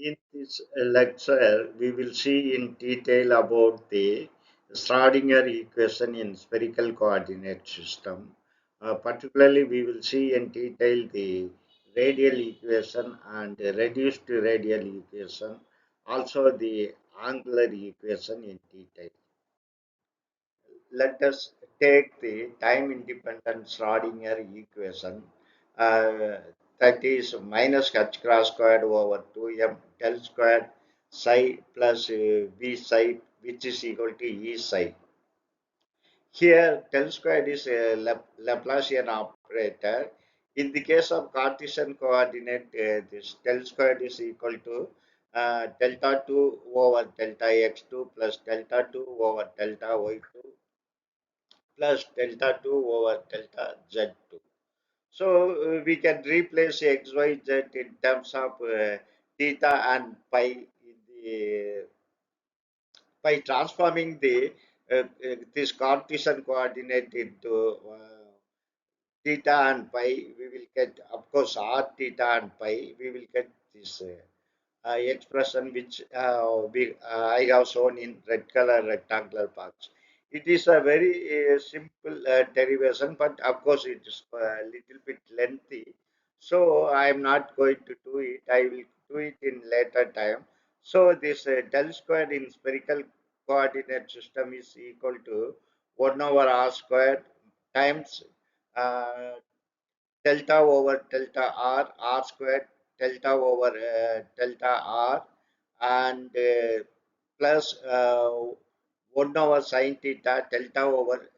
In this lecture, we will see in detail about the Schrodinger equation in spherical coordinate system. Particularly, we will see in detail the radial equation and the reduced radial equation, also the angular equation in detail. Let us take the time independent Schrodinger equation, uh, that is minus h cross squared over 2m del squared psi plus v psi, which is equal to e psi. Here del squared is a Laplacian operator. In the case of Cartesian coordinate, this del squared is equal to delta 2 over delta x2 plus delta 2 over delta y2 plus delta 2 over delta z2. So we can replace x, y, z in terms of theta and pi in the, by transforming the this Cartesian coordinate into theta and pi. We will get, of course, r theta and pi. We will get this expression which I have shown in red color rectangular box. It is a very simple derivation, but of course it is a little bit lengthy. So I am not going to do it. I will do it in later time. So this del squared in spherical coordinate system is equal to 1 over r squared times uh, delta over delta r squared, delta over delta r, and plus 1 over sine theta, delta over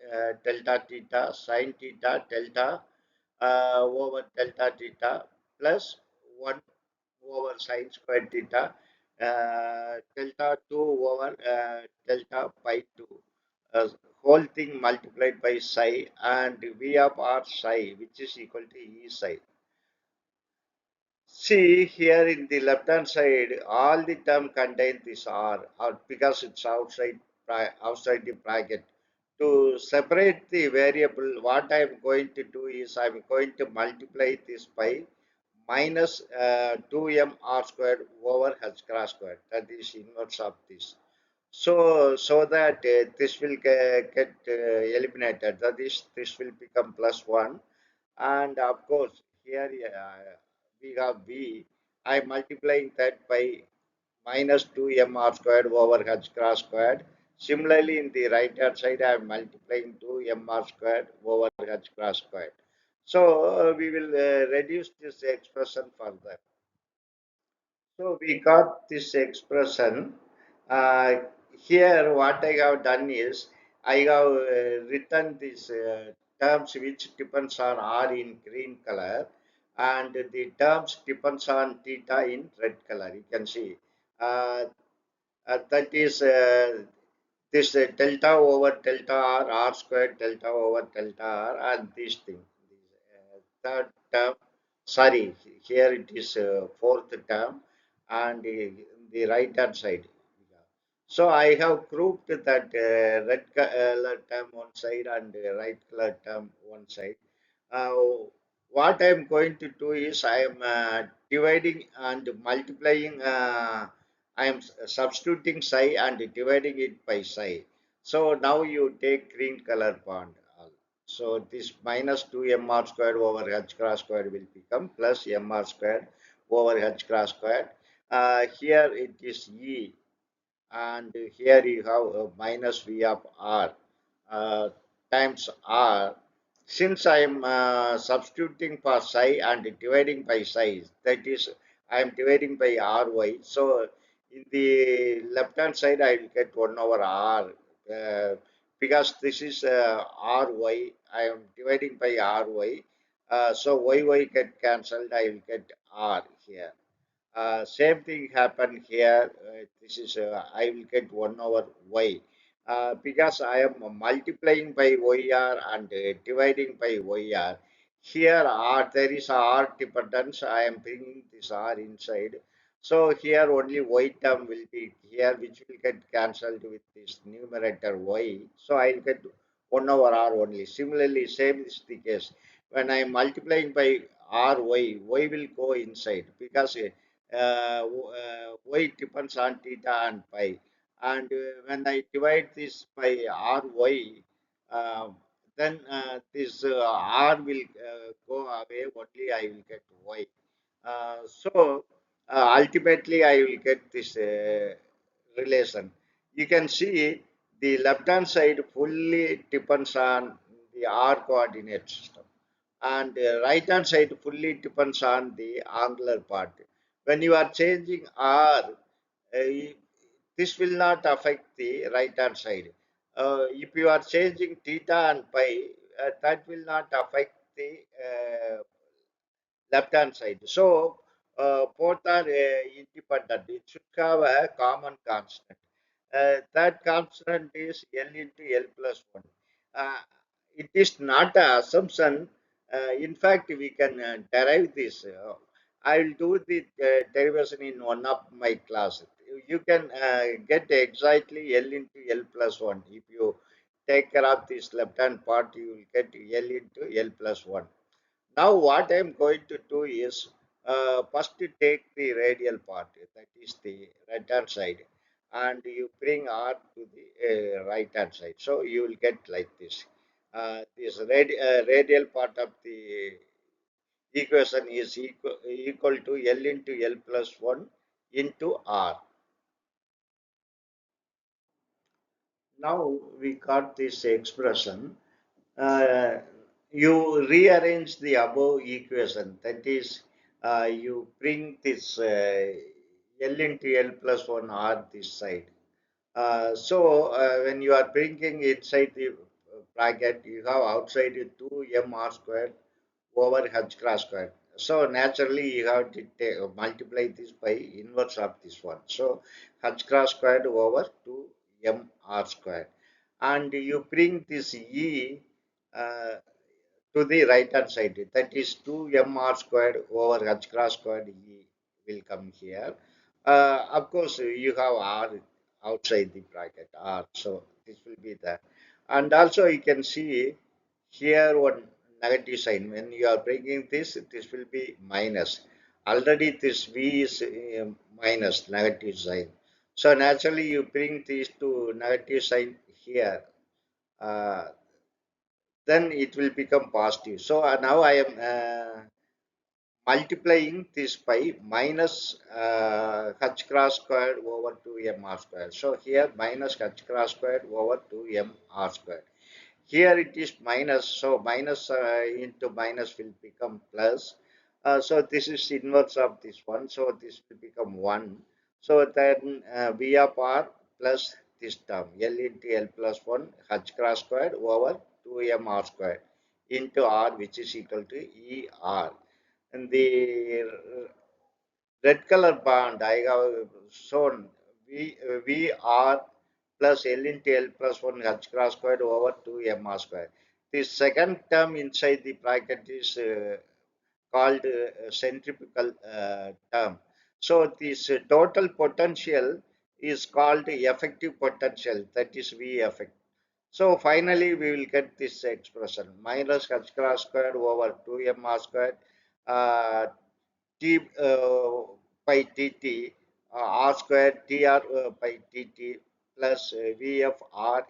delta theta, sine theta, delta over delta theta, plus 1 over sine squared theta, delta 2 over delta pi 2, uh, whole thing multiplied by psi, and v of r psi, which is equal to e psi. See here in the left hand side, all the term contain this r, or because it's outside the bracket. To separate the variable, what I am going to do is I am going to multiply this by minus 2m r squared over h cross squared. That is inverse of this. So that this will get eliminated. That is, this will become plus 1. And of course, here we have v. I am multiplying that by minus 2mr squared over h cross squared. Similarly, in the right hand side, I am multiplying 2mr squared over h cross squared. So we will reduce this expression further. So we got this expression. Uh, Here, what I have done is I have written these terms which depends on r in green color, and the terms depends on theta in red color. You can see uh, that is this delta over delta r squared delta over delta r, and this thing. Third term, sorry, here it is fourth term, and the right hand side. So I have grouped that red color term one side and right color term one side. Uh, what I am going to do is I am dividing and multiplying. I am substituting psi and dividing it by psi. So now you take green color bond. So this minus 2mr squared over h cross squared will become plus mr squared over h cross squared. Here it is E, and here you have a minus v of r uh, times r. Since I am substituting for psi and dividing by psi, that is, I am dividing by ry. So in the left hand side, I will get 1 over r, because this is ry. I am dividing by ry. So y get cancelled. I will get r here. Same thing happened here. This is I will get 1 over y, because I am multiplying by yr and dividing by yr. Here r, there is a r dependence. I am bringing this r inside. So here only y term will be here, which will get cancelled with this numerator y. So I will get 1 over r only. Similarly, same is the case. When I am multiplying by ry, y will go inside, because y depends on theta and pi. And when I divide this by ry, uh, then this r will go away, only I will get y. Ultimately, I will get this relation. You can see the left hand side fully depends on the r coordinate system, and right hand side fully depends on the angular part. When you are changing r, this will not affect the right hand side. If you are changing theta and pi, that will not affect the left hand side. So both are independent. It should have a common constant. That constant is L into L plus 1. Uh, it is not an assumption. In fact, we can derive this. I will do the derivation in one of my classes. You can get exactly L into L plus 1. If you take care of this left hand part, you will get L into L plus 1. Now what I am going to do is first to take the radial part, that is the right hand side, and you bring R to the right hand side. So you will get like this. This radial part of the equation is equal to L into L plus 1 into R. Now we got this expression. uh, you rearrange the above equation. That is, you bring this L into L plus 1 R this side. When you are bringing inside the bracket, you have outside 2 m r squared over h cross squared. So naturally, you have to multiply this by inverse of this one. So h cross squared over 2 m r squared, and you bring this e uh, to the right hand side. That is 2 m r squared over h cross squared e will come here. Of course, you have r outside the bracket r, so this will be there. And also you can see here one negative sign. When you are bringing this will be minus. Already this v is minus negative sign. So naturally you bring these two negative sign here. Uh, then it will become positive. So now I am multiplying this by minus h cross squared over 2 m r squared. So here minus h cross squared over 2 m r squared. Here it is minus, so minus into minus will become plus. So this is inverse of this one, so this will become 1. So then V of R plus this term L into L plus 1 h cross squared over 2 m r squared into R, which is equal to E R. And the red color bond I have shown V R plus L into L plus 1 h cross squared over 2 m r squared. The second term inside the bracket is called centrifugal term. So this total potential is called effective potential, that is V effect. So finally we will get this expression minus h cross squared over 2 m r squared uh, t by dt r square tr by dt plus v of r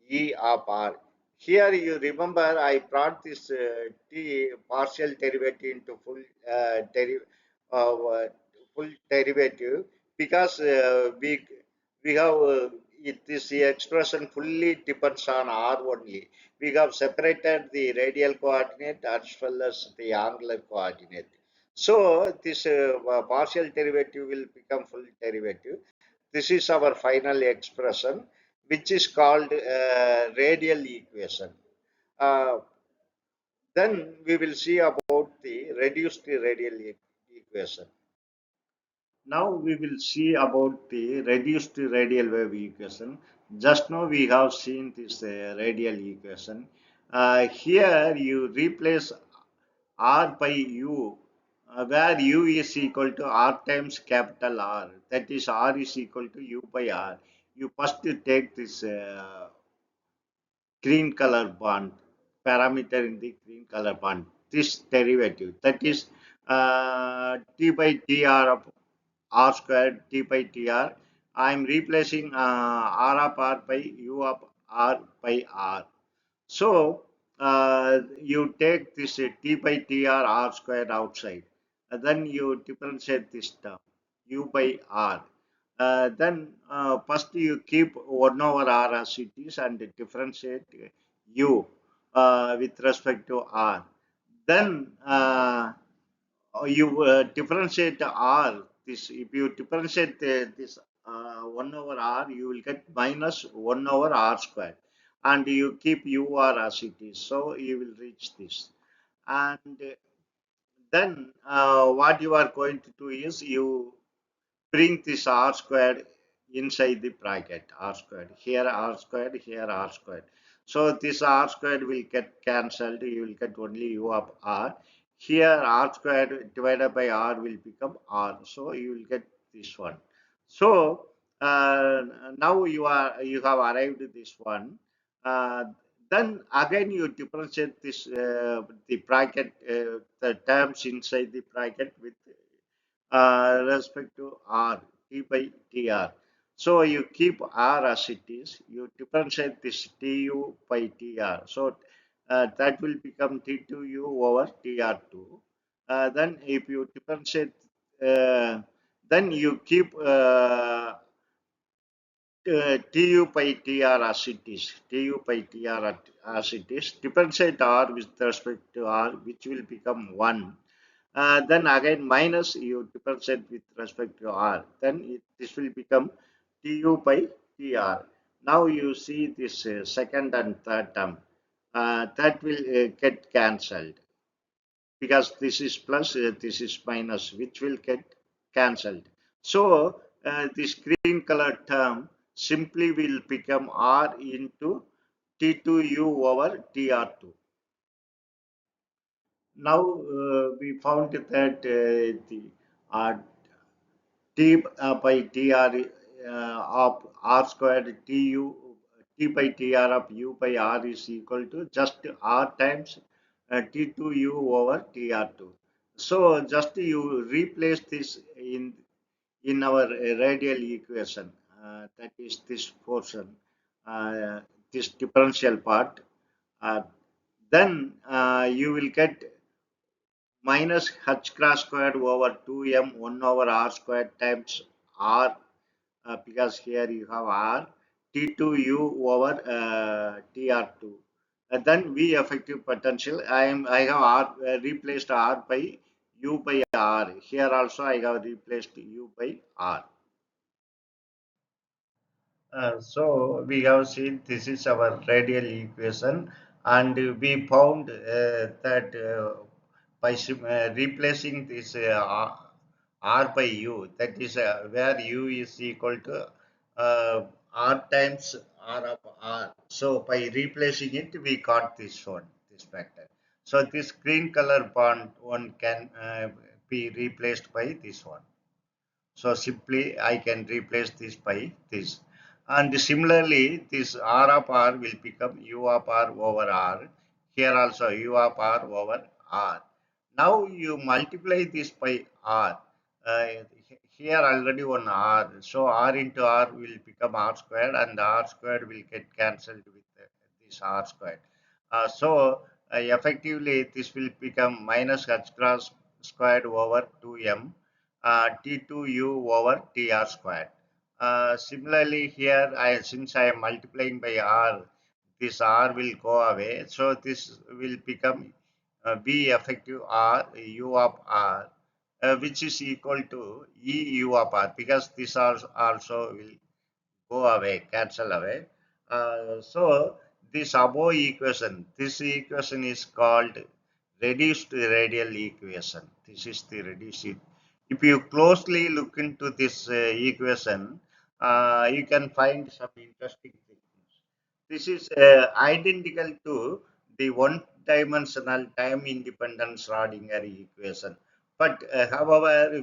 e of r. Here you remember I brought this t partial derivative into uh, full derivative because we have this expression fully depends on r only. We have separated the radial coordinate as well as the angular coordinate. So this partial derivative will become full derivative. This is our final expression, which is called radial equation. Uh, then we will see about the reduced radial equation. Now we will see about the reduced radial wave equation. Just now we have seen this radial equation. Here you replace R by U, where U is equal to R times capital R. That is R is equal to U by R. You first take this green color bond, parameter in the green color bond, this derivative. That is d by dr r squared t by tr. I am replacing r of r by u of r by r. So you take this t by tr r squared outside, and then you differentiate this term u by r. Then first you keep 1 over r as it is and differentiate u with respect to r. Then you differentiate r. This if you differentiate this 1 over r, you will get minus 1 over r squared, and you keep ur as it is. So you will reach this, and then what you are going to do is you bring this r squared inside the bracket, r squared here, r squared here, r squared. So this r squared will get cancelled. You will get only u of r. Here r squared divided by r will become r. So you will get this one. So now you have arrived at this one. Uh, then again you differentiate this the bracket, the terms inside the bracket with respect to r, t by tr. So you keep r as it is, you differentiate this tu by tr. So that will become t2u over tr2. Then if you differentiate, then you keep tu by tr as it is, tu by tr as it is, differentiate r with respect to r, which will become 1. Then again minus you differentiate with respect to r, then this will become tu by tr. Now you see this second and third term, that will get cancelled, because this is plus, this is minus, which will get cancelled. So this green color term simply will become r into t2u over tr2. Now we found that the uh, t by tr of r squared t by tr of u by r is equal to just r times t2u over tr2. So just you replace this in our radial equation, that is this portion, uh, this differential part. uh, then you will get minus h cross squared over 2m 1 over r squared times r, because here you have r, t2u over tr2. Then v effective potential, I have r replaced r by u by r. Here also I have replaced u by r. So we have seen this is our radial equation, and we found that replacing this r by u, that is where u is equal to r times r of r. So by replacing it, we got this one, this factor. So this green color bond one can be replaced by this one. So simply I can replace this by this. And similarly, this R of R will become U of R over R. Here also U of R over R. Now you multiply this by R. Uh, Here already one R. So R into R will become R squared, and R squared will get cancelled with this R squared. Effectively this will become minus h cross squared over 2m T2u over TR squared. Similarly, here since I am multiplying by R, this R will go away. So this will become B effective R U of R, which is equal to E U of R, because this also will go away, cancel away. So this above equation, this equation is called reduced radial equation. This is the reduced. If you closely look into this equation, you can find some interesting things. This is identical to the one-dimensional time-independent Schrodinger equation. But however,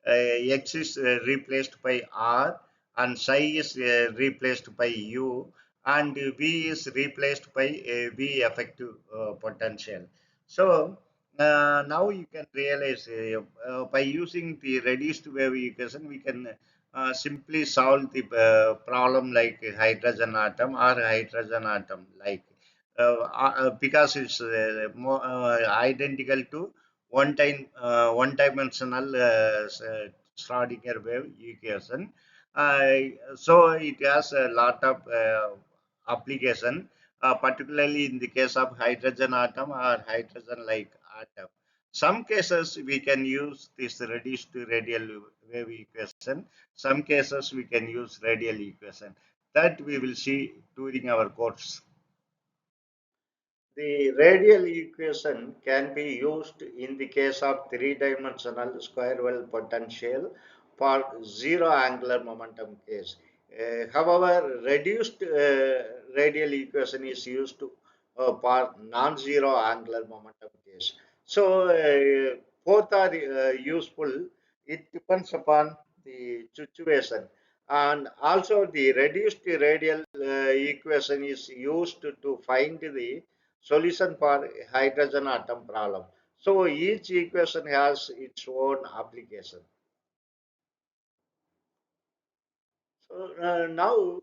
x is replaced by r, and psi is replaced by u, and v is replaced by v effective potential. So Now you can realize by using the reduced wave equation, we can simply solve the problem like a hydrogen atom or hydrogen atom, like because it's more identical to one dimensional Schrodinger wave equation. So it has a lot of application, particularly in the case of hydrogen atom or hydrogen like atom. Some cases we can use this reduced radial wave equation. Some cases we can use radial equation. That we will see during our course. The radial equation can be used in the case of three-dimensional square well potential for zero angular momentum case. However, reduced radial equation is used for non-zero angular momentum case. So both are useful. It depends upon the situation, and also the reduced radial equation is used to find the solution for hydrogen atom problem. So each equation has its own application. So now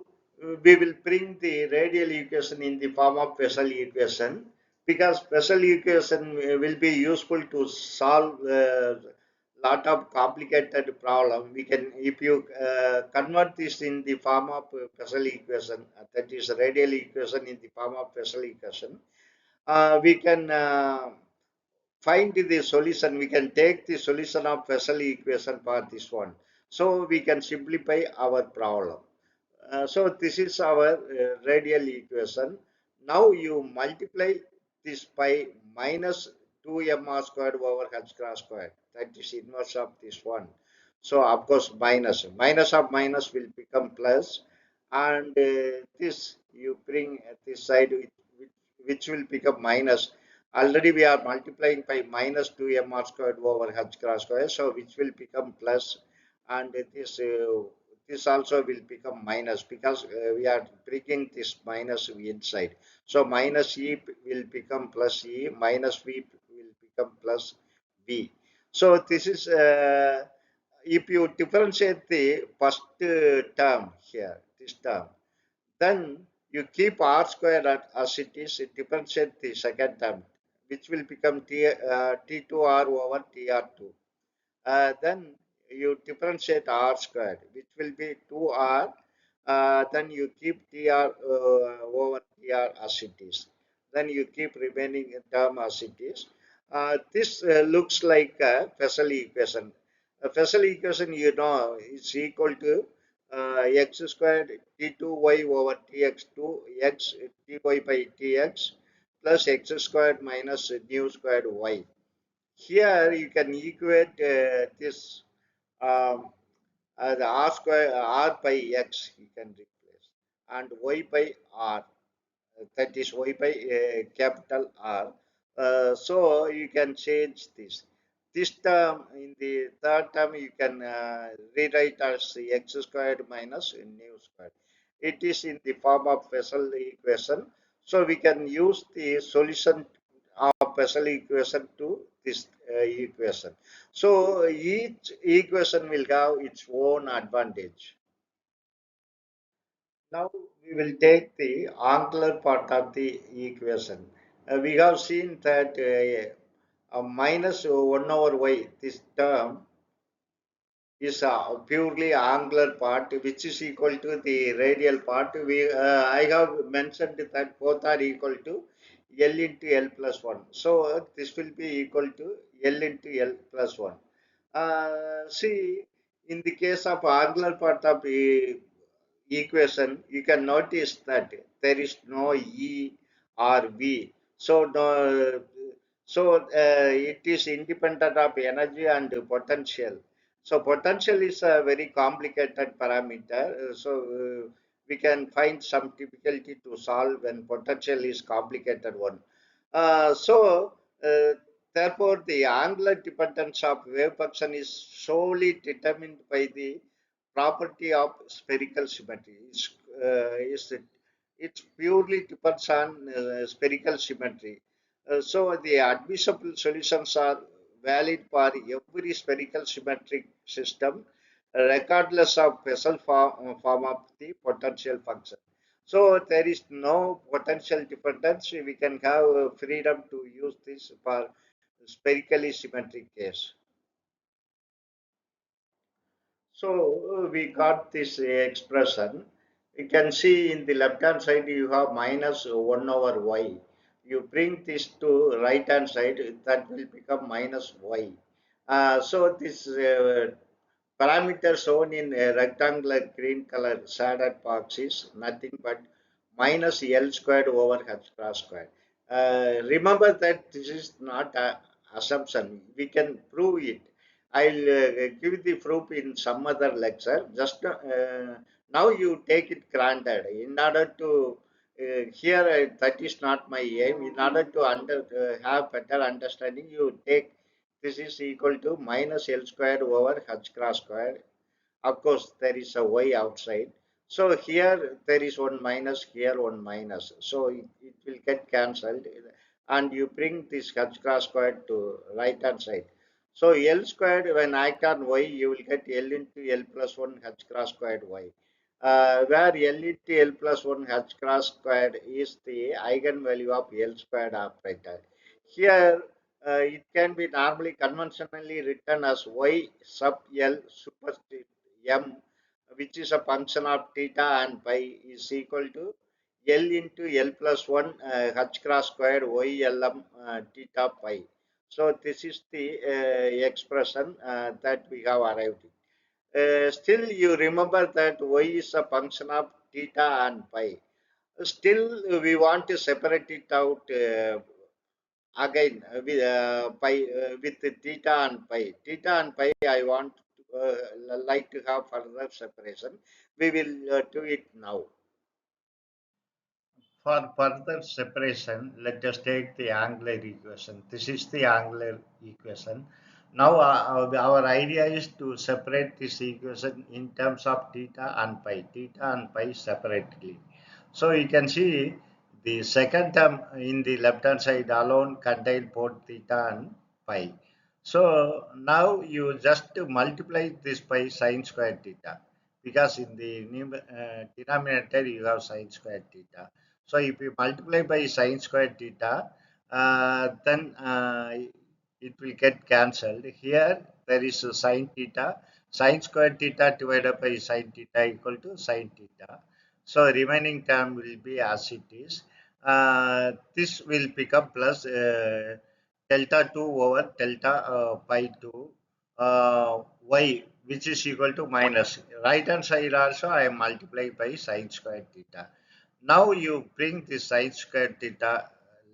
we will bring the radial equation in the form of Bessel equation, because Bessel equation will be useful to solve lot of complicated problem. We can, if you convert this in the form of Bessel equation, that is radial equation in the form of Bessel equation, we can find the solution. We can take the solution of Bessel equation for this one. So we can simplify our problem. So this is our radial equation. Now you multiply this by minus 2mr squared over h cross squared. That is inverse of this one. So of course minus of minus will become plus, and this you bring at this side, which will become minus. Already we are multiplying by minus 2mr squared over h cross squared, so which will become plus, and this also will become minus, because we are bringing this minus inside. So minus e will become plus e, minus v will become plus v. So this is if you differentiate the first term here, this term, then you keep r square as it is, it differentiate the second term, which will become T2r over TR2. Then you differentiate r squared, which will be 2r. Then you keep tr over tr as it is. Then you keep remaining term as it is. This looks like a Bessel equation. A Bessel equation, you know, is equal to x squared t2y over tx2 x ty by tx plus x squared minus nu squared y. Here you can equate this um, the r square r by x you can replace, and y by r, that is y by capital R. So you can change this. This term in the third term you can rewrite as x squared minus nu squared. It is in the form of Bessel equation. So we can use the solution of Bessel equation to this equation. So each equation will have its own advantage. Now we will take the angular part of the equation. We have seen that a minus 1 over y, this term is a purely angular part, which is equal to the radial part. I have mentioned that both are equal to L into L plus 1. So this will be equal to L into L plus 1. See, in the case of angular part of the equation, you can notice that there is no E or V. So, it is independent of energy and potential. So, potential is a very complicated parameter. We can find some difficulty to solve when potential is complicated one. So, therefore, the angular dependence of wave function is solely determined by the property of spherical symmetry. It purely depends on spherical symmetry. So the admissible solutions are valid for every spherical symmetric system, regardless of Bessel form of the potential function. So there is no potential dependence. We can have freedom to use this for spherically symmetric case. So we got this expression. You can see in the left hand side you have minus 1 over y. You bring this to right hand side, that will become minus y. So this parameter shown in a rectangular green color shaded box is nothing but minus L squared over H cross squared. Remember that this is not an assumption. We can prove it. I'll give the proof in some other lecture. Just now you take it granted. In order to here, that is not my aim. In order to have better understanding, you take this is equal to minus L squared over H cross squared. Of course, there is a y outside. So here there is one minus, here one minus. So it will get cancelled, and you bring this H cross squared to right hand side. So L squared, when act on y, you will get L into L plus 1 H cross squared y. Where L into L plus 1 H cross squared is the eigenvalue of L squared operator. Here it can be normally conventionally written as y sub L superscript m, which is a function of theta and pi, is equal to L into L plus 1 H cross squared y lm theta pi. So this is the expression that we have arrived at. Still, you remember that y is a function of theta and pi. Still, we want to separate it out again with the theta and pi. Theta and pi, I want like to have further separation. We will do it now. For further separation, let us take the angular equation. This is the angular equation. Now, our idea is to separate this equation in terms of theta and pi separately. So you can see the second term in the left hand side alone contain both theta and pi. So now you just multiply this by sine squared theta, because in the denominator you have sine squared theta. So if you multiply by sine squared theta, then it will get cancelled. Here there is a sine theta, sine squared theta divided by sine theta equal to sine theta. So remaining term will be as it is. This will become plus delta 2 over delta pi 2 y, which is equal to minus. Right hand side also I am multiplied by sine squared theta. Now you bring the sine squared theta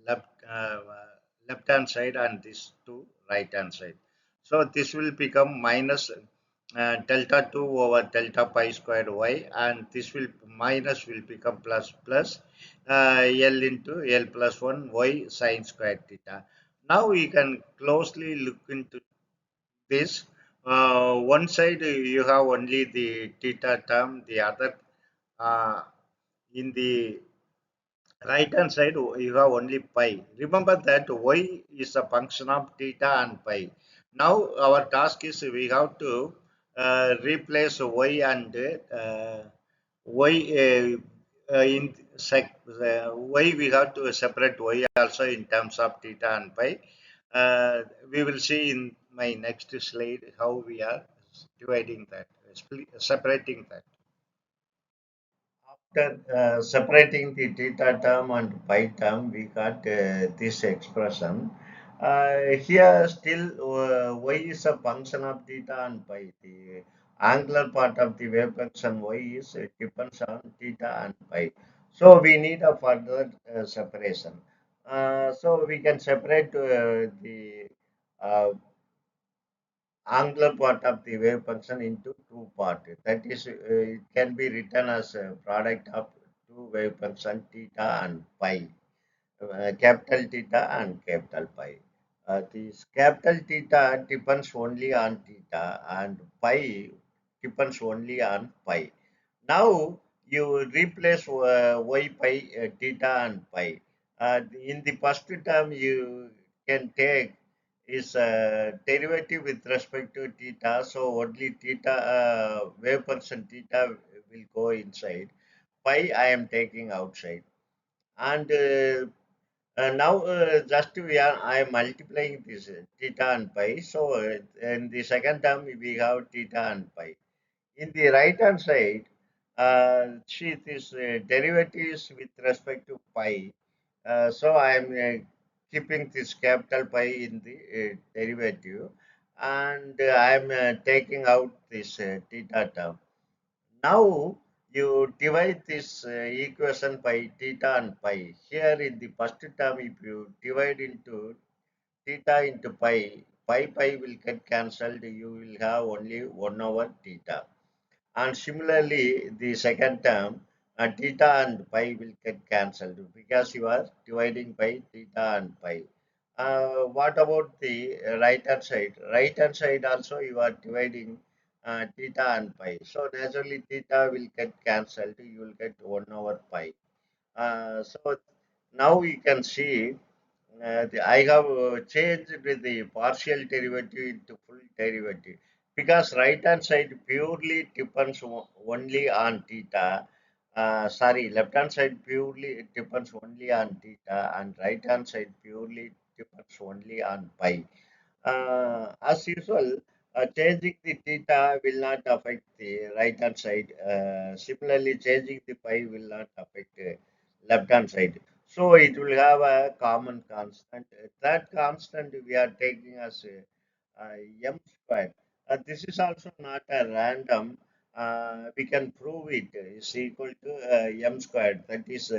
left hand side and this to right hand side. So this will become minus delta 2 over delta pi squared y, and this will minus will become plus L into L plus 1 y sine squared theta. Now we can closely look into this. One side you have only the theta term, the other uh, in the right hand side you have only pi. Remember that y is a function of theta and pi. Now our task is we have to replace y and y in y we have to separate y also in terms of theta and pi. We will see in my next slide how we are dividing that, separating that. After separating the theta term and pi term, we got this expression. Here still y is a function of theta and pi. The angular part of the wave function y is depends on theta and pi. So we need a further separation. So we can separate the uh, angular part of the wave function into two parts. That is, it can be written as a product of two wave function theta and pi, capital theta and capital pi. This capital theta depends only on theta and pi depends only on pi. Now you replace y pi theta and pi. In the first term, you can take is derivative with respect to theta. So only theta, wave function theta will go inside. Pi I am taking outside. And now just I am multiplying this theta and pi. So in the second term, we have theta and pi. In the right hand side, see this derivatives with respect to pi. So I am keeping this capital pi in the derivative, and I am taking out this theta term. Now you divide this equation by theta and pi. Here in the first term, if you divide into theta into pi, pi will get cancelled. You will have only 1 over theta. And similarly, the second term, theta and pi will get cancelled because you are dividing by theta and pi. What about the right hand side? Right hand side also you are dividing theta and pi. So naturally theta will get cancelled. You will get 1 over pi. So now you can see I have changed the partial derivative into full derivative because right hand side purely depends only on theta. Sorry, left hand side purely depends only on theta, and right hand side purely depends only on pi. As usual, changing the theta will not affect the right hand side. Similarly, changing the pi will not affect left hand side. So it will have a common constant. That constant we are taking as m squared. This is also not a random. We can prove it is equal to m squared. That is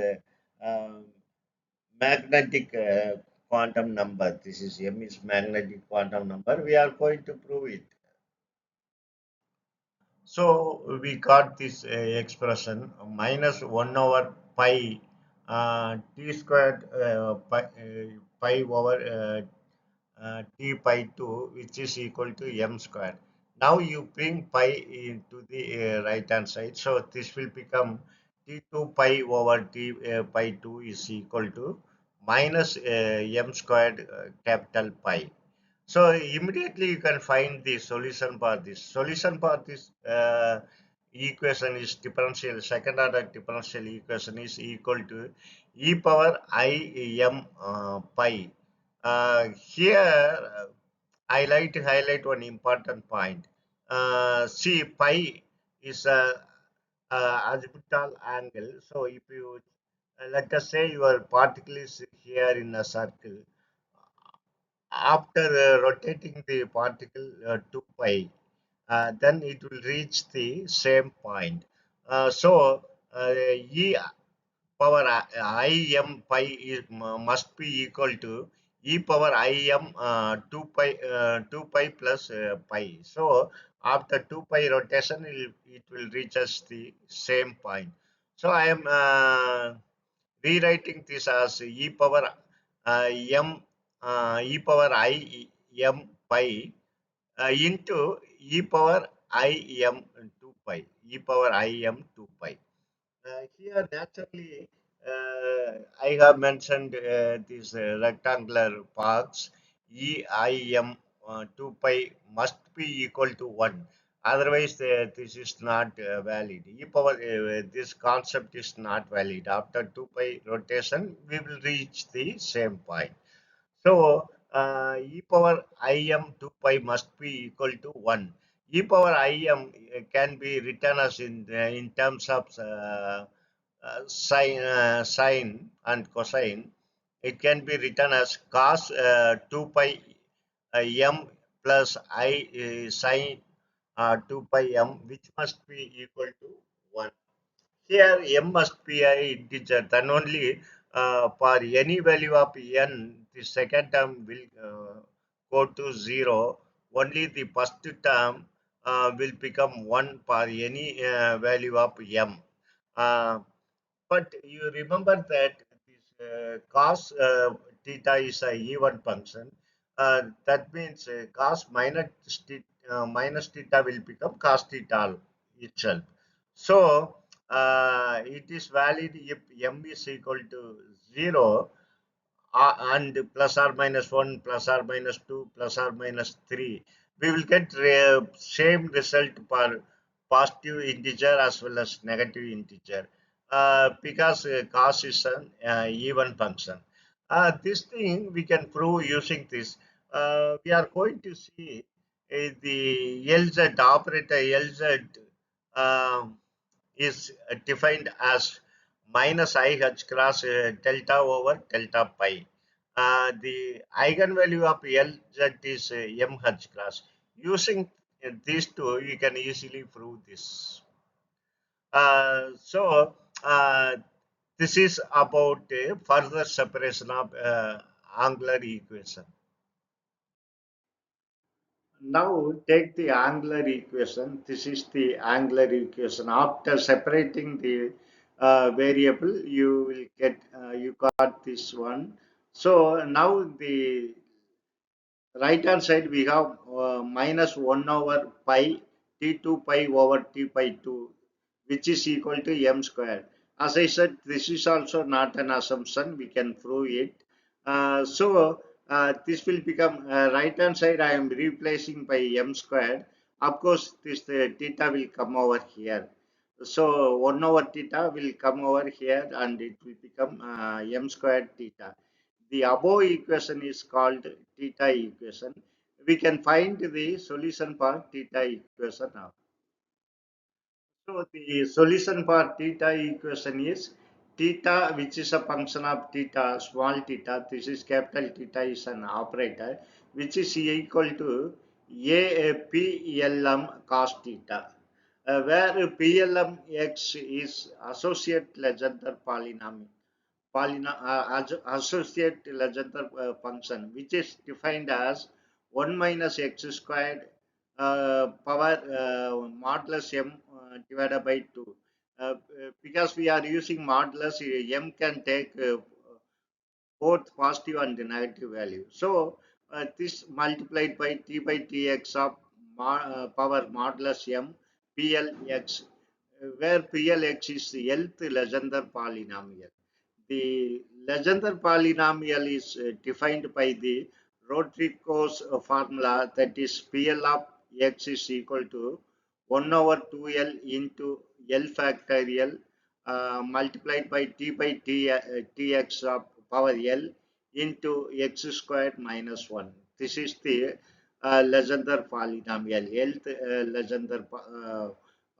magnetic quantum number. This is m is magnetic quantum number. We are going to prove it. So we got this expression minus 1 over pi t squared pi over t pi 2, which is equal to m squared. Now you bring pi into the right hand side. So this will become t2 pi over t pi 2 is equal to minus m squared capital pi. So immediately you can find the solution for this. Solution for this equation is differential. Second order differential equation is equal to e power I m pi. Here I like to highlight one important point. See, pi is a azimuthal angle. So if you let us say your particle is here in a circle, after rotating the particle 2 pi, then it will reach the same point. So E power im pi is, must be equal to e power im 2 pi plus pi. So after 2 pi rotation, it will reach us the same point. So I am rewriting this as e power m e power I m pi into e power I m 2 pi, e power I m 2 pi. Here, naturally, I have mentioned these rectangular parts. E I m 2 pi must be equal to 1. Otherwise, this is not valid. E power, this concept is not valid. After 2 pi rotation, we will reach the same point. So, e power im 2 pi must be equal to 1. E power im can be written as in terms of sine and cosine. It can be written as cos 2 pi m plus I sine 2 pi m, which must be equal to 1. Here m must be a integer, then only for any value of n, the second term will go to 0. Only the first term will become 1 for any value of m. Uh, but you remember that this cos theta is a even function. That means cos minus theta will become cos theta itself. So it is valid if m is equal to 0. and plus or minus 1, plus or minus 2, plus or minus 3, we will get same result for positive integer as well as negative integer, because cos is an even function. This thing we can prove using this. We are going to see the LZ operator. LZ um, is defined as minus I h cross delta over delta pi. The eigenvalue of Lz is m h cross. Using these two, you can easily prove this. So, this is about further separation of angular equation. Now take the angular equation. This is the angular equation. After separating the variable, you will get you got this one. So now the right hand side we have minus 1 over pi t2 pi over t pi 2, which is equal to m squared. As I said, this is also not an assumption, we can prove it. So this will become right hand side I am replacing by m squared. Of course this theta will come over here, so 1 over theta will come over here and it will become m squared theta. The above equation is called theta equation. We can find the solution for theta equation now. So the solution for theta equation is theta, which is a function of theta, small theta. This is capital theta is an operator, which is equal to a PLM cos theta, where PLM x is associate Legendre polynomial. Associate Legendre function, which is defined as 1 minus x squared power modulus m divided by 2. Because we are using modulus, m can take both positive and negative value. So this multiplied by t by tx of power modulus m plx, where plx is the nth Legendre polynomial. The Legendre polynomial is defined by the Rodriguez formula, that is PL of x is equal to 1 over 2L into L factorial multiplied by t by tx of power L into x squared minus 1. This is the Legendre polynomial, Lth Legendre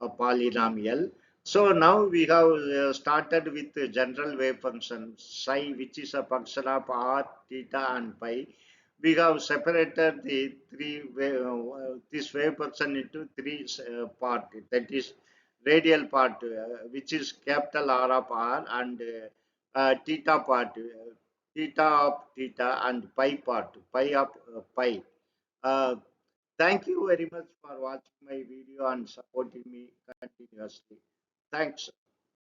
polynomial. So now we have started with the general wave function psi, which is a function of r, theta, and pi. We have separated the this wave function into three part. That is radial part, which is capital R of r, and theta part, theta of theta, and pi part, pi of pi. Uh, Thank you very much for watching my video and supporting me continuously. Thanks.